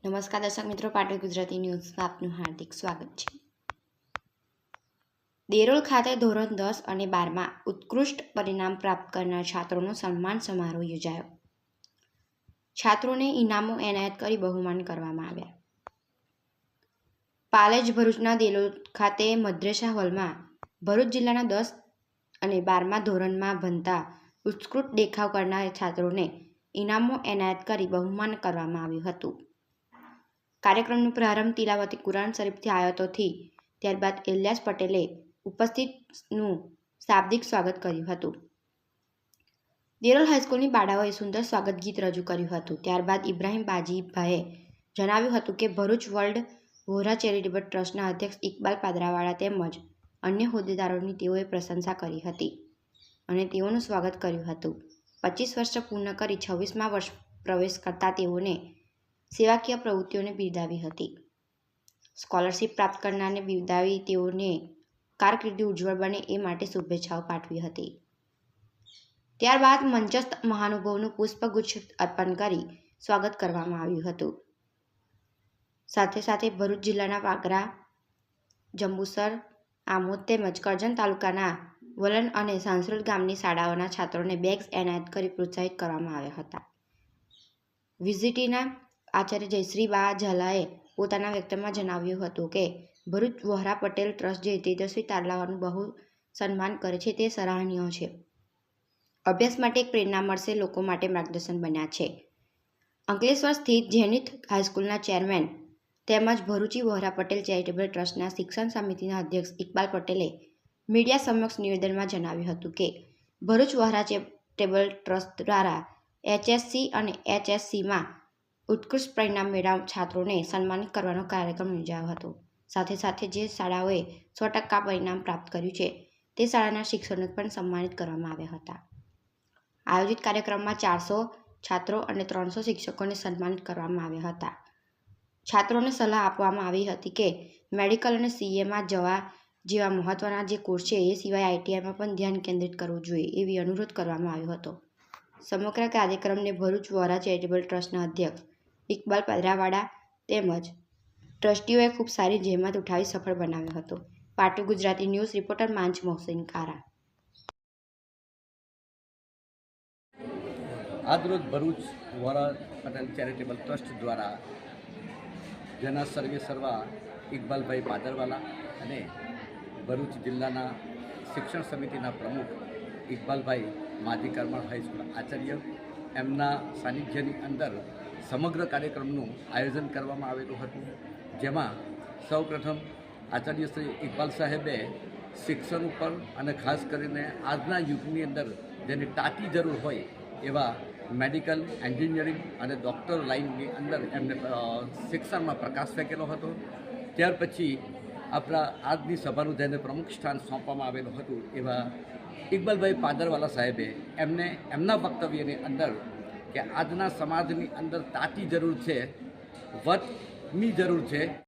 નમસ્કાર દર્શક મિત્રો, પાટવી ગુજરાતી ન્યૂઝમાં આપનું હાર્દિક સ્વાગત છે। દેરોલ ખાતે ધોરણ 10 અને 12માં ઉત્કૃષ્ટ પરિણામ પ્રાપ્ત કરનાર છાત્રોનો સન્માન સમારોહ યોજાયો। છાત્રોને ઇનામો એનાયત કરી બહુમાન કરવામાં આવ્યા। પાલેજ ભરૂચના દેરોલ ખાતે મદ્રેસા હોલમાં ભરૂચ જિલ્લાના 10 અને 12મા ધોરણમાં ભણતા ઉત્કૃષ્ટ દેખાવ કરનાર છાત્રોને ઇનામો એનાયત કરી બહુમાન કરવામાં આવ્યું હતું। કાર્યક્રમનો પ્રારંભ તિલાવતી કુરાન શરીફથી આયતોથી, ત્યારબાદ ઇલિયાસ પટેલે ઉપસ્થિતનું શાબ્દિક સ્વાગત કર્યું હતું। દેરોલ હાઈસ્કૂલની બાળાઓએ સુંદર સ્વાગત ગીત રજૂ કર્યું હતું। ત્યારબાદ ઇબ્રાહીમ બાજીભાઈએ જણાવ્યું હતું કે ભરૂચ વર્લ્ડ વોહરા ચેરિટેબલ ટ્રસ્ટના અધ્યક્ષ ઇકબાલ પાદરાવાળા તેમજ અન્ય હોદ્દેદારોની તેઓએ પ્રશંસા કરી હતી અને તેઓનું સ્વાગત કર્યું હતું। 25 વર્ષ પૂર્ણ કરી 26મા વર્ષ પ્રવેશ કરતા તેઓને સેવાકીય પ્રવૃત્તિઓને બિરદાવી હતી। સ્કોલરશિપ પ્રાપ્ત કરનારને બિરદાવી તેઓને કારકિર્દી ઉજ્જવળ બને એ માટે શુભેચ્છાઓ પાઠવી હતી। ત્યારબાદ મંચસ્થ મહાનુભાવોનું પુષ્પગુચ્છ અર્પણ કરી સ્વાગત કરવામાં આવ્યું હતું। સાથે સાથે ભરૂચ જિલ્લાના વાગરા, જંબુસર, આમોદ તેમજ કરજણ તાલુકાના વલણ અને સાંસરોદ ગામની શાળાઓના છાત્રોને બેગ્સ એનાયત કરી પ્રોત્સાહિત કરવામાં આવ્યા હતા। વીજીટીના આચાર્ય જયશ્રીબા ઝાલાએ પોતાના વ્યક્તિત્વમાં જણાવ્યું હતું કે ભરૂચ વોહરા પટેલ ટ્રસ્ટ જે તેજસ્વી તારલાઓનું બહુ સન્માન કરે છે તે સરાહનીય છે। અભ્યાસ માટે એક પ્રેરણા મળશે, લોકો માટે માર્ગદર્શન બન્યા છે। અંકલેશ્વર સ્થિત ઝેનિથ હાઈસ્કૂલના ચેરમેન તેમજ ભરૂચી વોહરા પટેલ ચેરિટેબલ ટ્રસ્ટના શિક્ષણ સમિતિના અધ્યક્ષ ઇકબાલ પટેલે મીડિયા સમક્ષ નિવેદનમાં જણાવ્યું હતું કે ભરૂચ વોહરા ચેરિટેબલ ટ્રસ્ટ દ્વારા HSC અને HSCમાં ઉત્કૃષ્ટ પરિણામ મેળવનાર છાત્રોને સન્માનિત કરવાનો કાર્યક્રમ યોજાયો હતો। સાથે સાથે જે શાળાઓએ 100% પરિણામ પ્રાપ્ત કર્યું છે તે શાળાના શિક્ષકોને પણ સન્માનિત કરવામાં આવ્યા હતા। આયોજિત કાર્યક્રમમાં 400 છાત્રો અને 300 શિક્ષકોને સન્માનિત કરવામાં આવ્યા હતા। છાત્રોને સલાહ આપવામાં આવી હતી કે મેડિકલ અને CAમાં જવા જેવા મહત્વના જે કોર્સ છે એ સિવાય ITIમાં પણ ધ્યાન કેન્દ્રિત કરવું જોઈએ એવી અનુરોધ કરવામાં આવ્યો હતો। સમગ્ર કાર્યક્રમને ભરૂચ વોહરા ચેરિટેબલ ટ્રસ્ટના અધ્યક્ષ ઇકબાલ પાદરાવાળા તેમજ ટ્રસ્ટીઓએ ખૂબ સારી જહેમત ઉઠાવી સફળ બનાવ્યો હતો। પાટવી ગુજરાતી ન્યૂઝ રિપોર્ટર માંચ મોહસિન કારા। આજરોજ ભરૂચ વોહરા પટેલ ચેરિટેબલ ટ્રસ્ટ દ્વારા જેના સર્વે સર્વા ઇકબાલભાઈ પાદરવાલા અને ભરૂચ જિલ્લાના શિક્ષણ સમિતિના પ્રમુખ ઇકબાલભાઈ માજી કરમાળ હાઈસ્કૂલ આચાર્ય એમના સાનિધ્યની અંદર સમગ્ર કાર્યક્રમનું આયોજન કરવામાં આવેલું હતું। જેમાં સૌપ્રથમ આચાર્ય શ્રી ઇકબાલ સાહેબે શિક્ષણ ઉપર અને ખાસ કરીને આજના યુગની અંદર જેની તાતી જરૂર હોય એવા મેડિકલ, એન્જિનિયરિંગ અને ડૉક્ટર લાઇનની અંદર એમને શિક્ષણમાં પ્રકાશ ફેંકેલો હતો। ત્યાર પછી આપણા આજની સભાનું જેને પ્રમુખ સ્થાન સોંપવામાં આવેલું હતું એવા ઇકબાલભાઈ પાદરવાલા સાહેબે એમને એમના વક્તવ્યની અંદર કે આજના સમાજની અંદર તાતી જરૂર છે, વતની જરૂર છે।